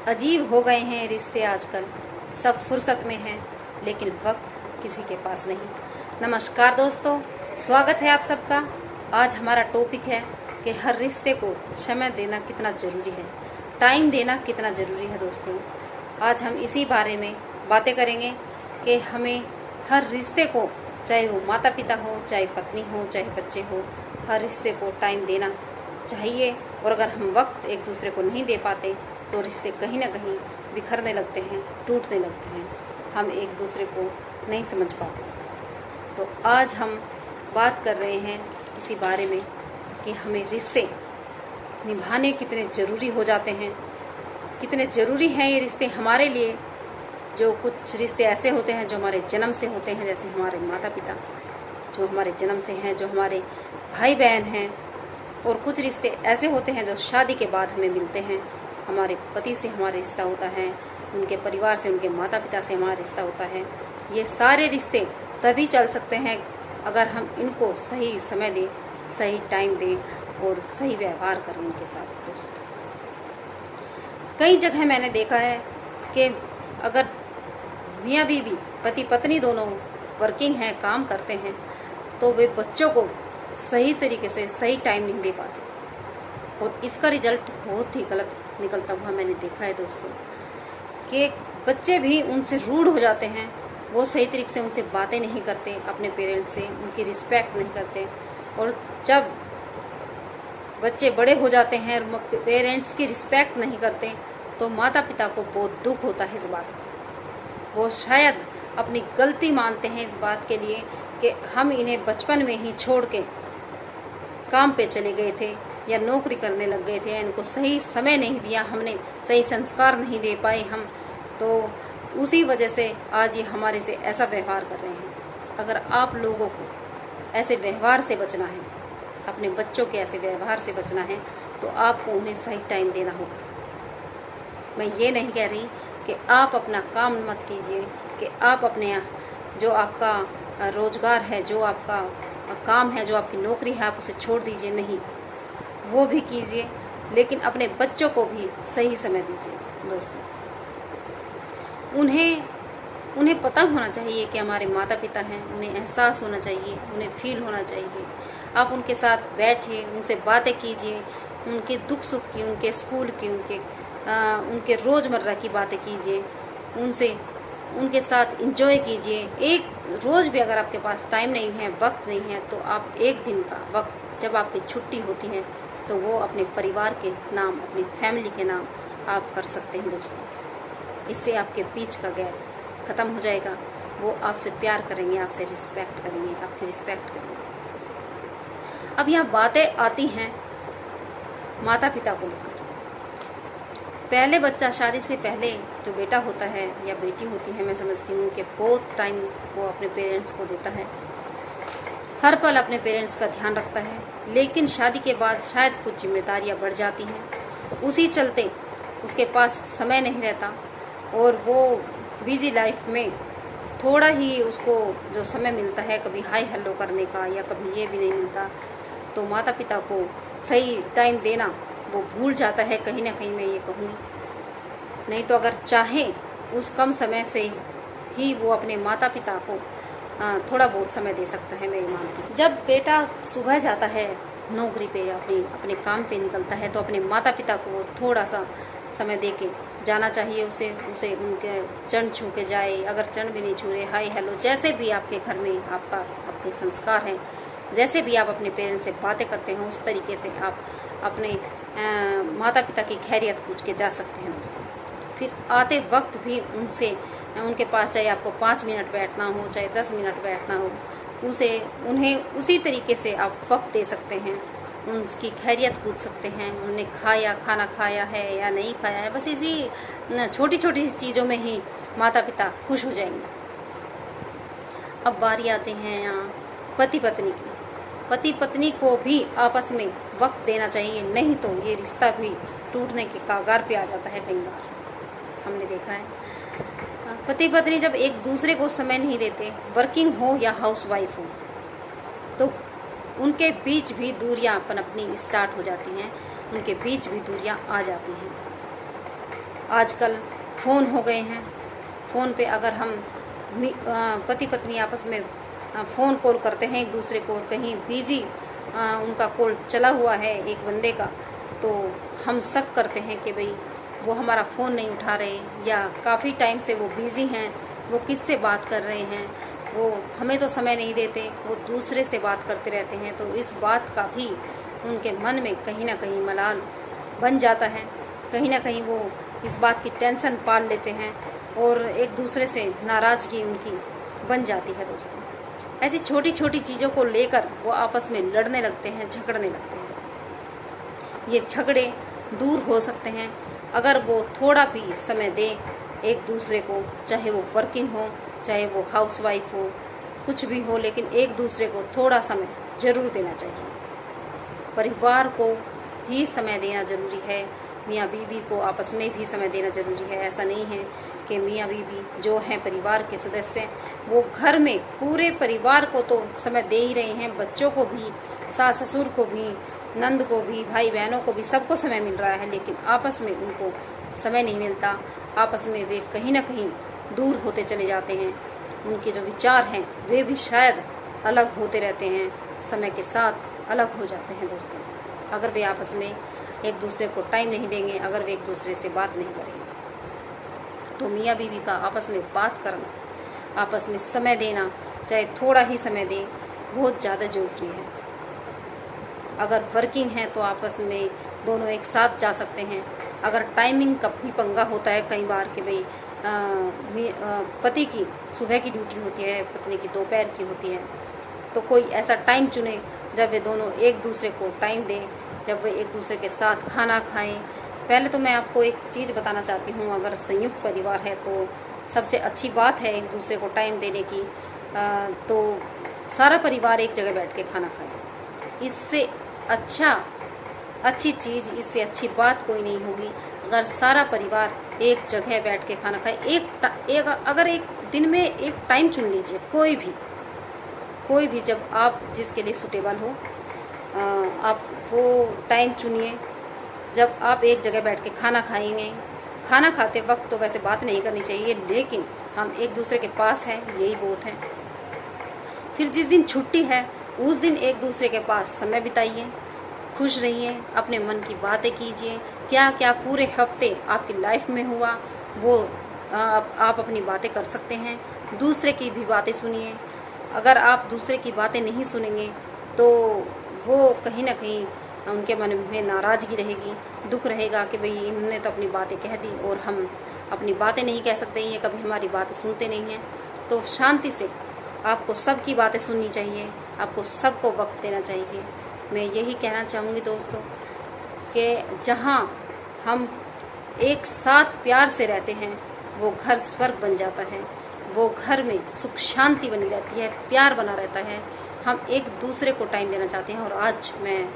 अजीब हो गए हैं रिश्ते आजकल, सब फुर्सत में हैं लेकिन वक्त किसी के पास नहीं। नमस्कार दोस्तों, स्वागत है आप सबका। आज हमारा टॉपिक है कि हर रिश्ते को समय देना कितना ज़रूरी है, टाइम देना कितना ज़रूरी है। दोस्तों, आज हम इसी बारे में बातें करेंगे कि हमें हर रिश्ते को, चाहे वो माता पिता हो, चाहे पत्नी हो, चाहे बच्चे हो, हर रिश्ते को टाइम देना चाहिए। और अगर हम वक्त एक दूसरे को नहीं दे पाते तो रिश्ते कहीं ना कहीं बिखरने लगते हैं, टूटने लगते हैं, हम एक दूसरे को नहीं समझ पाते। तो आज हम बात कर रहे हैं इसी बारे में कि हमें रिश्ते निभाने कितने ज़रूरी हो जाते हैं, कितने ज़रूरी हैं ये रिश्ते हमारे लिए। जो कुछ रिश्ते ऐसे होते हैं जो हमारे जन्म से होते हैं, जैसे हमारे माता पिता जो हमारे जन्म से हैं, जो हमारे भाई बहन हैं। और कुछ रिश्ते ऐसे होते हैं जो शादी के बाद हमें मिलते हैं, हमारे पति से हमारा रिश्ता होता है, उनके परिवार से, उनके माता पिता से हमारा रिश्ता होता है। ये सारे रिश्ते तभी चल सकते हैं अगर हम इनको सही समय दें, सही टाइम दें और सही व्यवहार करें इनके साथ। दोस्तों, कई जगह मैंने देखा है कि अगर मियाँ बीवी, पति पत्नी दोनों वर्किंग हैं, काम करते हैं, तो वे बच्चों को सही तरीके से सही टाइम नहीं दे पाते और इसका रिजल्ट बहुत ही गलत निकलता हुआ मैंने देखा है। दोस्तों, कि बच्चे भी उनसे रूड हो जाते हैं, वो सही तरीके से उनसे बातें नहीं करते, अपने पेरेंट्स से उनकी रिस्पेक्ट नहीं करते। और जब बच्चे बड़े हो जाते हैं और पेरेंट्स की रिस्पेक्ट नहीं करते तो माता पिता को बहुत दुख होता है इस बात का। वो शायद अपनी गलती मानते हैं इस बात के लिए कि हम इन्हें बचपन में ही छोड़ के काम पे चले गए थे या नौकरी करने लग गए थे, या इनको सही समय नहीं दिया हमने, सही संस्कार नहीं दे पाए हम, तो उसी वजह से आज ये हमारे से ऐसा व्यवहार कर रहे हैं। अगर आप लोगों को ऐसे व्यवहार से बचना है, अपने बच्चों के ऐसे व्यवहार से बचना है, तो आपको उन्हें सही टाइम देना होगा। मैं ये नहीं कह रही कि आप अपना काम मत कीजिए, कि आप अपने जो आपका रोजगार है, जो आपका काम है, जो आपकी नौकरी है, आप उसे छोड़ दीजिए। नहीं, वो भी कीजिए, लेकिन अपने बच्चों को भी सही समय दीजिए। दोस्तों, उन्हें पता होना चाहिए कि हमारे माता पिता हैं, उन्हें एहसास होना चाहिए, उन्हें फील होना चाहिए। आप उनके साथ बैठिए, उनसे बातें कीजिए, उनके दुख सुख की, उनके स्कूल की, उनके रोज़मर्रा की बातें कीजिए, उनके साथ एंजॉय कीजिए। एक रोज़ भी अगर आपके पास टाइम नहीं है, वक्त नहीं है, तो आप एक दिन का वक्त जब आपकी छुट्टी होती है तो वो अपने परिवार के नाम, अपनी फैमिली के नाम आप कर सकते हैं। दोस्तों, इससे आपके बीच का गैप ख़त्म हो जाएगा। वो आपसे प्यार करेंगे, आपसे रिस्पेक्ट करेंगे, आपकी रिस्पेक्ट करेंगे। अब यहाँ बातें आती हैं माता पिता को लेकर। पहले बच्चा, शादी से पहले जो बेटा होता है या बेटी होती है, मैं समझती हूँ कि बहुत टाइम वो अपने पेरेंट्स को देता है, हर पल अपने पेरेंट्स का ध्यान रखता है। लेकिन शादी के बाद शायद कुछ जिम्मेदारियाँ बढ़ जाती हैं, उसी चलते उसके पास समय नहीं रहता और वो बिजी लाइफ में थोड़ा ही उसको जो समय मिलता है, कभी हाय हेलो करने का या कभी ये भी नहीं मिलता, तो माता पिता को सही टाइम देना वो भूल जाता है कहीं ना कहीं, मैं ये कहूँगी। नहीं तो अगर चाहे उस कम समय से ही वो अपने माता पिता को थोड़ा बहुत समय दे सकता है, मैं ये मानती हूँ। जब बेटा सुबह जाता है नौकरी पे या अपने काम पे निकलता है तो अपने माता पिता को थोड़ा सा समय दे के जाना चाहिए। उसे उनके चरण छू के जाए, अगर चरण भी नहीं छू रहे, हाय हेलो, जैसे भी आपके घर में आपके संस्कार हैं, जैसे भी आप अपने पेरेंट्स से बातें करते हैं, उस तरीके से आप अपने माता पिता की खैरियत पूछ के जा सकते हैं। दोस्तों, फिर आते वक्त भी उनके पास, चाहे आपको 5 मिनट बैठना हो, चाहे 10 मिनट बैठना हो, उन्हें उसी तरीके से आप वक्त दे सकते हैं, उनकी खैरियत पूछ सकते हैं, उन्हें खाना खाया है या नहीं खाया है। बस इसी छोटी छोटी चीज़ों में ही माता पिता खुश हो जाएंगे। अब बारी आते हैं यहाँ पति पत्नी की। पति पत्नी को भी आपस में वक्त देना चाहिए, नहीं तो ये रिश्ता भी टूटने के कगार पे आ जाता है। कई बार हमने देखा है पति पत्नी जब एक दूसरे को समय नहीं देते, वर्किंग हो या हाउसवाइफ हो, तो उनके बीच भी दूरियां पनपनी स्टार्ट हो जाती हैं, उनके बीच भी दूरियां आ जाती हैं। आजकल फ़ोन हो गए हैं। फ़ोन पे अगर हम पति पत्नी आपस में फ़ोन कॉल करते हैं एक दूसरे को, कहीं बिज़ी उनका कॉल चला हुआ है एक बंदे का, तो हम शक करते हैं कि भाई वो हमारा फ़ोन नहीं उठा रहे, या काफ़ी टाइम से वो बिज़ी हैं, वो किससे बात कर रहे हैं, वो हमें तो समय नहीं देते, वो दूसरे से बात करते रहते हैं। तो इस बात का भी उनके मन में कहीं ना कहीं मलाल बन जाता है, कहीं ना कहीं वो इस बात की टेंशन पाल लेते हैं और एक दूसरे से नाराज़गी उनकी बन जाती है दोस्तों। ऐसी छोटी छोटी चीज़ों को लेकर वो आपस में लड़ने लगते हैं, झगड़ने लगते हैं। ये झगड़े दूर हो सकते हैं अगर वो थोड़ा भी समय दे एक दूसरे को, चाहे वो वर्किंग हो, चाहे वो हाउसवाइफ हो, कुछ भी हो, लेकिन एक दूसरे को थोड़ा समय जरूर देना चाहिए। परिवार को भी समय देना जरूरी है, मियाँ बीवी को आपस में भी समय देना जरूरी है। ऐसा नहीं है कि मियाँ बीवी जो हैं परिवार के सदस्य, वो घर में पूरे परिवार को तो समय दे ही रहे हैं, बच्चों को भी, सास ससुर को भी, नंद को भी, भाई बहनों को भी, सबको समय मिल रहा है, लेकिन आपस में उनको समय नहीं मिलता। आपस में वे कहीं ना कहीं दूर होते चले जाते हैं। उनके जो विचार हैं वे भी शायद अलग होते रहते हैं, समय के साथ अलग हो जाते हैं दोस्तों। अगर वे आपस में एक दूसरे को टाइम नहीं देंगे, अगर वे एक दूसरे से बात नहीं करेंगे, तो मियाँ बीवी का आपस में बात करना, आपस में समय देना, चाहे थोड़ा ही समय दें, बहुत ज़्यादा जरूरी है। अगर वर्किंग है तो आपस में दोनों एक साथ जा सकते हैं। अगर टाइमिंग का भी पंगा होता है कई बार कि भाई पति की सुबह की ड्यूटी होती है, पत्नी की दोपहर की होती है, तो कोई ऐसा टाइम चुने जब वे दोनों एक दूसरे को टाइम दें, जब वे एक दूसरे के साथ खाना खाएं। पहले तो मैं आपको एक चीज़ बताना चाहती हूँ, अगर संयुक्त परिवार है तो सबसे अच्छी बात है एक दूसरे को टाइम देने की। तो सारा परिवार एक जगह बैठ के खाना खाए। इससे अच्छी चीज़, इससे अच्छी बात कोई नहीं होगी अगर सारा परिवार एक जगह बैठ के खाना खाए। अगर एक दिन में एक टाइम चुन लीजिए, कोई भी जब आप जिसके लिए सुटेबल हो, आप वो टाइम चुनिए जब आप एक जगह बैठ के खाना खाएंगे। खाना खाते वक्त तो वैसे बात नहीं करनी चाहिए, लेकिन हम एक दूसरे के पास हैं, यही बहुत है। फिर जिस दिन छुट्टी है उस दिन एक दूसरे के पास समय बिताइए, खुश रहिए, अपने मन की बातें कीजिए। क्या क्या पूरे हफ्ते आपकी लाइफ में हुआ वो आप अपनी बातें कर सकते हैं। दूसरे की भी बातें सुनिए। अगर आप दूसरे की बातें नहीं सुनेंगे तो वो कहीं ना कहीं उनके मन में नाराज़गी रहेगी, दुख रहेगा कि भाई इन्होंने तो अपनी बातें कह दी और हम अपनी बातें नहीं कह सकते, ये कभी हमारी बातें सुनते नहीं हैं। तो शांति से आपको सबकी बातें सुननी चाहिए, आपको सबको वक्त देना चाहिए। मैं यही कहना चाहूँगी दोस्तों कि जहाँ हम एक साथ प्यार से रहते हैं वो घर स्वर्ग बन जाता है, वो घर में सुख शांति बनी रहती है, प्यार बना रहता है। हम एक दूसरे को टाइम देना चाहते हैं। और आज मैं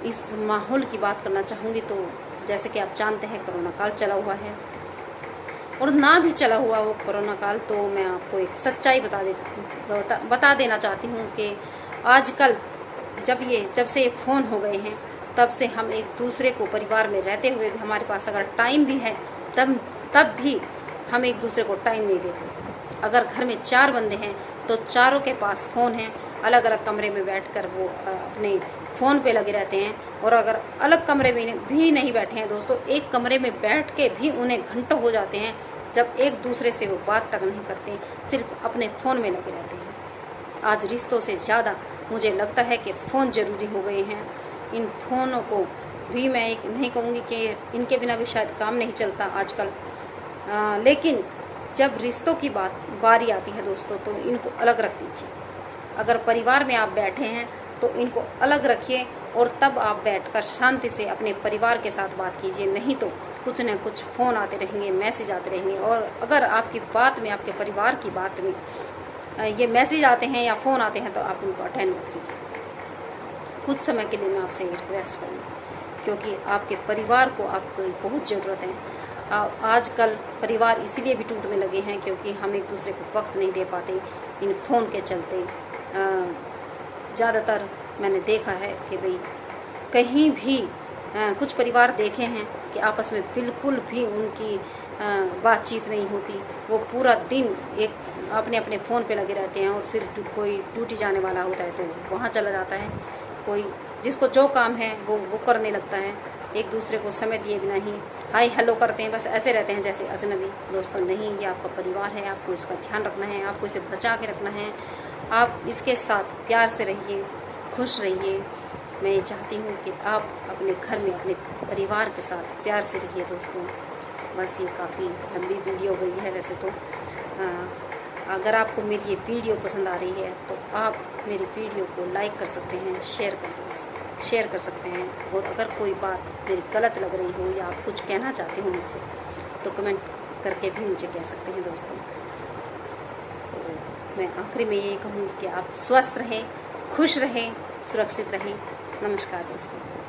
इस माहौल की बात करना चाहूँगी। तो जैसे कि आप जानते हैं कोरोना काल चला हुआ है, और ना भी चला हुआ वो कोरोना काल, तो मैं आपको एक सच्चाई बता देना चाहती हूँ कि आजकल जब से फ़ोन हो गए हैं तब से हम एक दूसरे को, परिवार में रहते हुए भी हमारे पास अगर टाइम भी है तब भी हम एक दूसरे को टाइम नहीं देते। अगर घर में 4 बंदे हैं तो चारों के पास फ़ोन है, अलग अलग कमरे में बैठकर वो अपने फ़ोन पे लगे रहते हैं। और अगर अलग कमरे में भी नहीं बैठे हैं दोस्तों, एक कमरे में बैठ के भी उन्हें घंटों हो जाते हैं जब एक दूसरे से वो बात तक नहीं करते, सिर्फ अपने फ़ोन में लगे रहते हैं। आज रिश्तों से ज़्यादा मुझे लगता है कि फ़ोन ज़रूरी हो गए हैं। इन फ़ोनों को भी मैं नहीं कहूँगी कि इनके बिना भी शायद काम नहीं चलता आजकल, लेकिन जब रिश्तों की बारी आती है दोस्तों तो इनको अलग रख दीजिए। अगर परिवार में आप बैठे हैं तो इनको अलग रखिए और तब आप बैठकर शांति से अपने परिवार के साथ बात कीजिए। नहीं तो कुछ न कुछ फ़ोन आते रहेंगे, मैसेज आते रहेंगे, और अगर आपकी बात में, आपके परिवार की बात में ये मैसेज आते हैं या फ़ोन आते हैं तो आप उनको अटेंड मत कीजिए। कुछ समय के लिए मैं आपसे रिक्वेस्ट करूँगी, क्योंकि आपके परिवार को आपको बहुत ज़रूरत है। आजकल परिवार इसीलिए भी टूटने लगे हैं क्योंकि हम एक दूसरे को वक्त नहीं दे पाते इन फ़ोन के चलते। ज़्यादातर मैंने देखा है कि भाई कहीं भी कुछ परिवार देखे हैं कि आपस में बिल्कुल भी उनकी बातचीत नहीं होती। वो पूरा दिन एक अपने अपने फ़ोन पे लगे रहते हैं और फिर कोई ड्यूटी जाने वाला होता है तो वहाँ चला जाता है, कोई जिसको जो काम है वो करने लगता है, एक दूसरे को समय दिए बिना ही हाय हेलो करते हैं, बस ऐसे रहते हैं जैसे अजनबी। दोस्तों नहीं, ये आपका परिवार है, आपको इसका ध्यान रखना है, आपको इसे बचा के रखना है। आप इसके साथ प्यार से रहिए, खुश रहिए। मैं ये चाहती हूँ कि आप अपने घर में अपने परिवार के साथ प्यार से रहिए दोस्तों। बस ये काफ़ी लंबी वीडियो गई है वैसे तो। अगर आपको मेरी ये वीडियो पसंद आ रही है तो आप मेरी वीडियो को लाइक कर सकते हैं, शेयर कर सकते हैं। और अगर कोई बात मेरी गलत लग रही हो या आप कुछ कहना चाहते हो मुझसे तो कमेंट करके भी मुझे कह सकते हैं दोस्तों। तो मैं आखिरी में ये कहूँगी कि आप स्वस्थ रहें, खुश रहें, सुरक्षित रहें। नमस्कार दोस्तों।